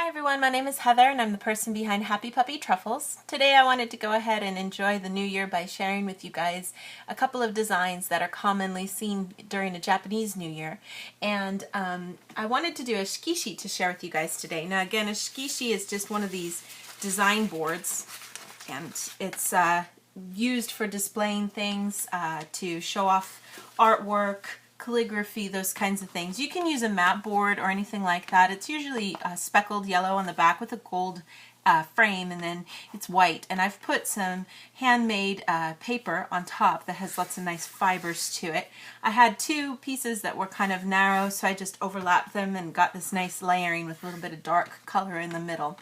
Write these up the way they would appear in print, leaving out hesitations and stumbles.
Hi everyone, my name is Heather and I'm the person behind Happy Puppy Truffles. Today I wanted to go ahead and enjoy the new year by sharing with you guys a couple of designs that are commonly seen during a Japanese New Year. And I wanted to do a Shikishi to share with you guys today. Now again, a Shikishi is just one of these design boards, and it's used for displaying things, to show off artwork, calligraphy, those kinds of things. You can use a mat board or anything like that. It's usually speckled yellow on the back with a gold frame, and then it's white. And I've put some handmade paper on top that has lots of nice fibers to it. I had two pieces that were kind of narrow, so I just overlapped them and got this nice layering with a little bit of dark color in the middle.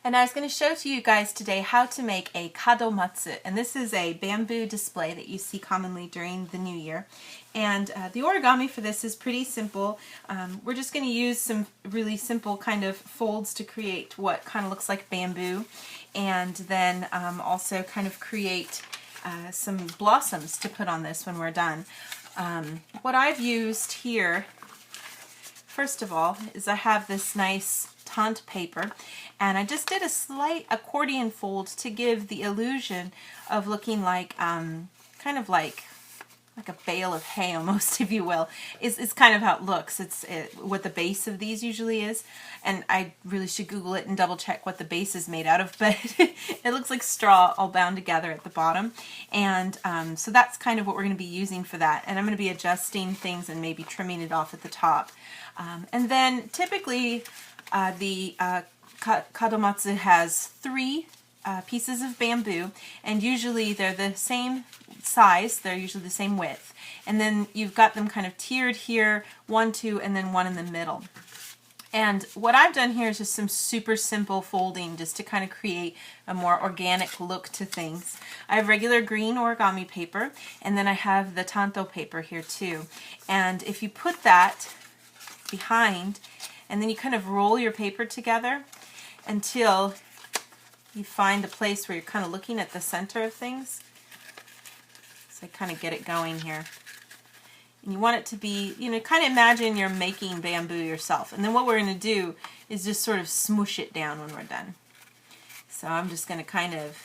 And I was going to show to you guys today how to make a Kadomatsu, and this is a bamboo display that you see commonly during the new year. And the origami for this is pretty simple. We're just going to use some really simple kind of folds to create what kind of looks like bamboo, and then also kind of create some blossoms to put on this when we're done. What I've used here, first of all, is I have this nice taunt paper, and I just did a slight accordion fold to give the illusion of looking like kind of like a bale of hay almost, if you will. Is kind of how it looks. It's what the base of these usually is, and I really should Google it and double check what the base is made out of, but it looks like straw all bound together at the bottom. And so that's kind of what we're going to be using for that, and I'm going to be adjusting things and maybe trimming it off at the top. And then typically the Kadomatsu has three pieces of bamboo, and usually they're the same size, they're usually the same width, and then you've got them kind of tiered here, 1, 2, and then one in the middle. And what I've done here is just some super simple folding just to kind of create a more organic look to things. I have regular green origami paper, and then I have the tanto paper here too. And if you put that behind, and then you kind of roll your paper together until you find a place where you're kind of looking at the center of things. So I kind of get it going here. And you want it to be, you know, kind of imagine you're making bamboo yourself. And then what we're going to do is just sort of smoosh it down when we're done. So I'm just going to kind of,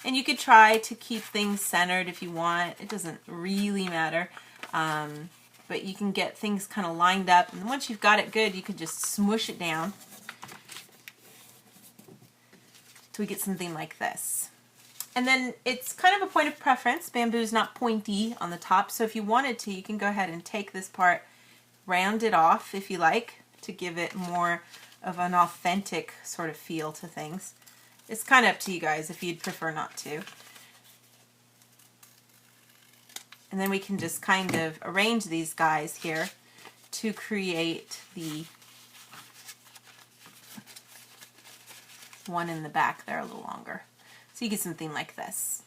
and you could try to keep things centered if you want. It doesn't really matter. But you can get things kind of lined up, and once you've got it good, you can just smoosh it down till we get something like this. And then it's kind of a point of preference. Bamboo is not pointy on the top, so if you wanted to, you can go ahead and take this part, round it off if you like, to give it more of an authentic sort of feel to things. It's kind of up to you guys if you'd prefer not to. And then we can just kind of arrange these guys here to create the one in the back there a little longer. So you get something like this.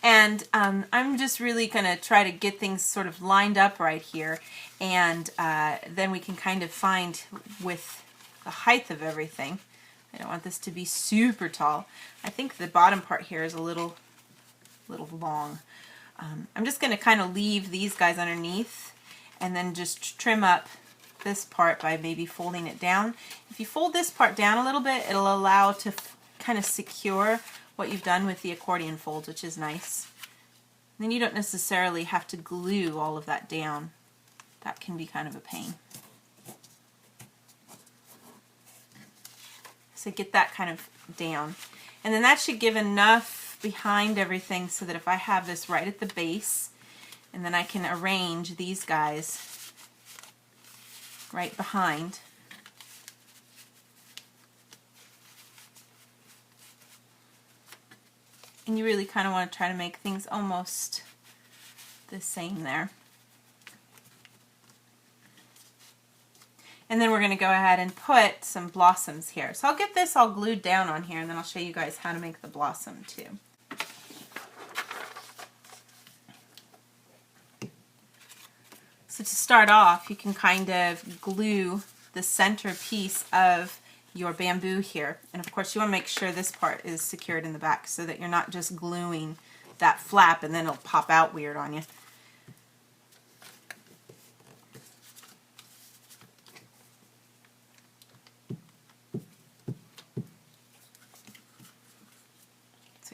And I'm just really going to try to get things sort of lined up right here, and then we can kind of find with the height of everything. I don't want this to be super tall. I think the bottom part here is a little long. I'm just going to kind of leave these guys underneath and then just trim up this part by maybe folding it down. If you fold this part down a little bit, it'll allow to kind of secure what you've done with the accordion folds, which is nice. And then you don't necessarily have to glue all of that down. That can be kind of a pain. So get that kind of down. And then that should give enough behind everything so that if I have this right at the base, and then I can arrange these guys right behind. And you really kind of want to try to make things almost the same there. And then we're going to go ahead and put some blossoms here. So I'll get this all glued down on here, and then I'll show you guys how to make the blossom too. So to start off, you can kind of glue the center piece of your bamboo here. And of course you want to make sure this part is secured in the back so that you're not just gluing that flap and then it'll pop out weird on you.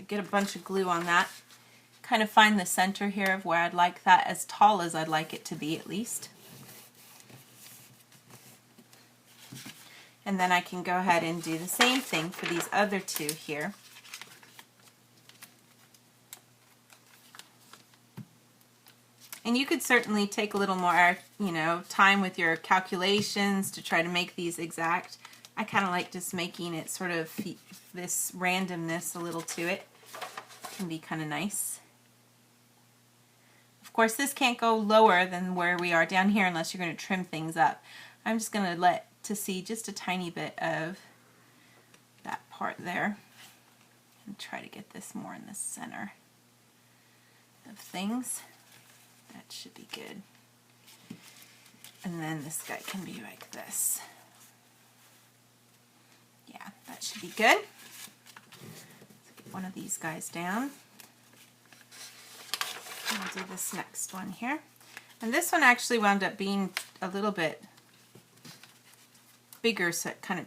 get a bunch of glue on that. Kind of find the center here of where I'd like that, as tall as I'd like it to be at least. And then I can go ahead and do the same thing for these other two here. And you could certainly take a little more, time with your calculations to try to make these exact. I kind of like just making it sort of this randomness a little to it. Can be kind of nice. Of course, this can't go lower than where we are down here unless you're going to trim things up. I'm just going to see just a tiny bit of that part there and try to get this more in the center of things. That should be good. And then this guy can be like this. Yeah, that should be good. Let's get one of these guys down. I'll do this next one here. And this one actually wound up being a little bit bigger, so it kind of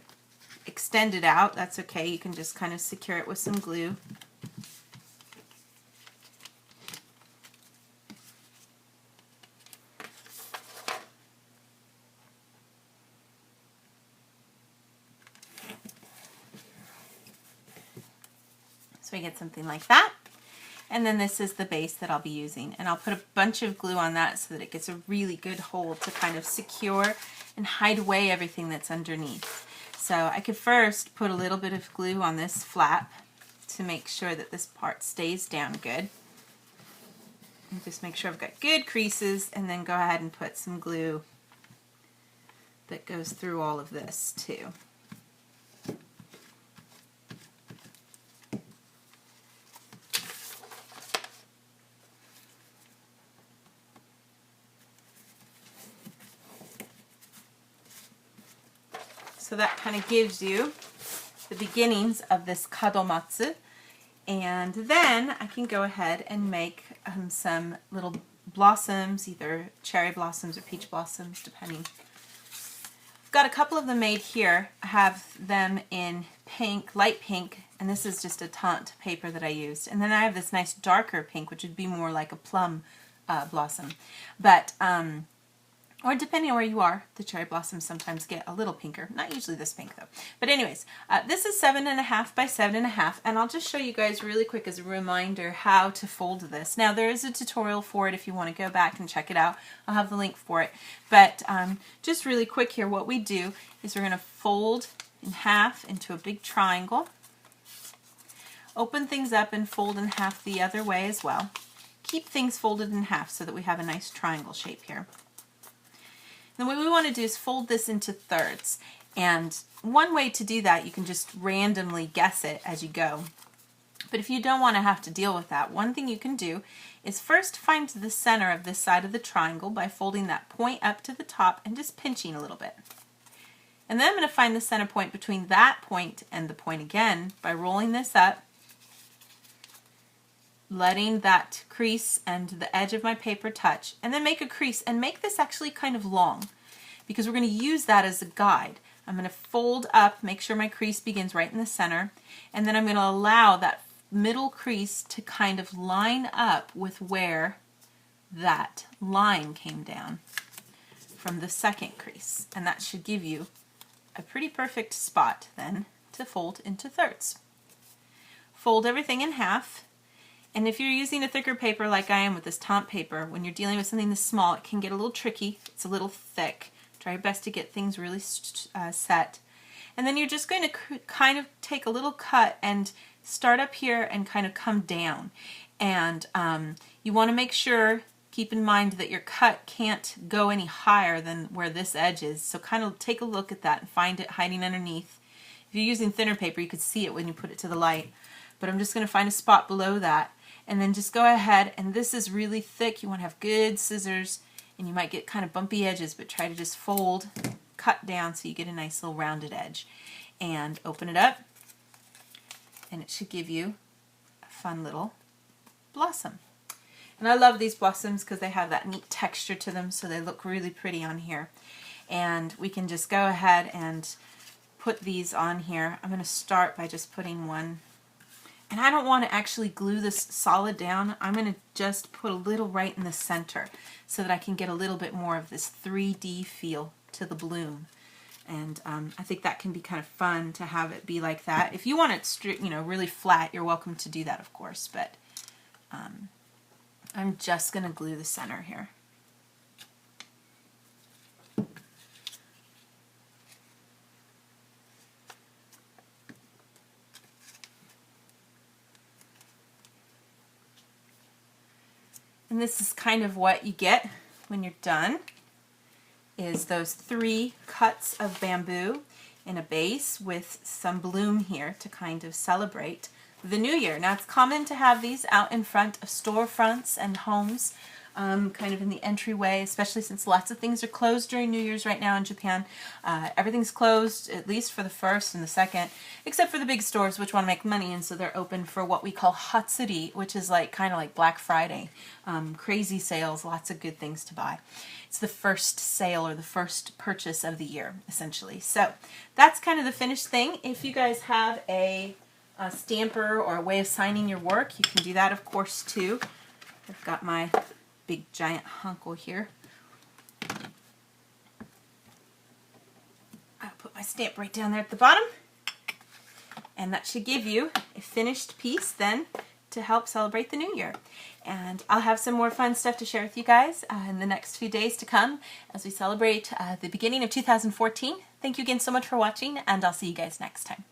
extended out. That's okay. You can just kind of secure it with some glue. So we get something like that. And then this is the base that I'll be using. And I'll put a bunch of glue on that so that it gets a really good hold to kind of secure and hide away everything that's underneath. So I could first put a little bit of glue on this flap to make sure that this part stays down good. And just make sure I've got good creases, and then go ahead and put some glue that goes through all of this too. So that kind of gives you the beginnings of this Kadomatsu. And then I can go ahead and make some little blossoms, either cherry blossoms or peach blossoms, depending. I've got a couple of them made here. I have them in pink, light pink, and this is just a taunt paper that I used. And then I have this nice darker pink, which would be more like a plum blossom. But or depending on where you are, the cherry blossoms sometimes get a little pinker. Not usually this pink though. But anyways, this is 7.5 by 7.5, and I'll just show you guys really quick as a reminder how to fold this. Now there is a tutorial for it if you want to go back and check it out. I'll have the link for it. But just really quick here, what we do is we're going to fold in half into a big triangle. Open things up and fold in half the other way as well. Keep things folded in half so that we have a nice triangle shape here. Then what we want to do is fold this into thirds. And one way to do that, you can just randomly guess it as you go. But if you don't want to have to deal with that, one thing you can do is first find the center of this side of the triangle by folding that point up to the top and just pinching a little bit. And then I'm going to find the center point between that point and the point again by rolling this up, letting that crease and the edge of my paper touch, and then make a crease, and make this actually kind of long because we're going to use that as a guide. I'm going to fold up, make sure my crease begins right in the center, and then I'm going to allow that middle crease to kind of line up with where that line came down from the second crease, and that should give you a pretty perfect spot then to fold into thirds. Fold everything in half. And if you're using a thicker paper like I am with this taunt paper, when you're dealing with something this small, it can get a little tricky. It's a little thick. Try your best to get things really set. And then you're just going to kind of take a little cut and start up here and kind of come down. And you want to make sure, keep in mind that your cut can't go any higher than where this edge is. So kind of take a look at that and find it hiding underneath. If you're using thinner paper, you could see it when you put it to the light. But I'm just going to find a spot below that. And then just go ahead, and this is really thick. You want to have good scissors, and you might get kind of bumpy edges, but try to just fold, cut down so you get a nice little rounded edge. And open it up, and it should give you a fun little blossom. And I love these blossoms because they have that neat texture to them, so they look really pretty on here. And we can just go ahead and put these on here. I'm going to start by just putting one And I don't want to actually glue this solid down. I'm going to just put a little right in the center so that I can get a little bit more of this 3D feel to the bloom. And I think that can be kind of fun to have it be like that. If you want it, really flat, you're welcome to do that, of course. But I'm just going to glue the center here. And this is kind of what you get when you're done, is those 3 cuts of bamboo in a base with some bloom here to kind of celebrate the new year. Now, it's common to have these out in front of storefronts and homes, kind of in the entryway, especially since lots of things are closed during New Year's right now in Japan. Everything's closed, at least for the 1st and the 2nd, except for the big stores, which want to make money, and so they're open for what we call Hatsuri, which is kind of like Black Friday. Crazy sales, lots of good things to buy. It's the first sale or the first purchase of the year, essentially. So that's kind of the finished thing. If you guys have a stamper or a way of signing your work, you can do that, of course, too. I've got my big giant hanko here. I'll put my stamp right down there at the bottom, and that should give you a finished piece then to help celebrate the new year. And I'll have some more fun stuff to share with you guys in the next few days to come as we celebrate the beginning of 2014. Thank you again so much for watching, and I'll see you guys next time.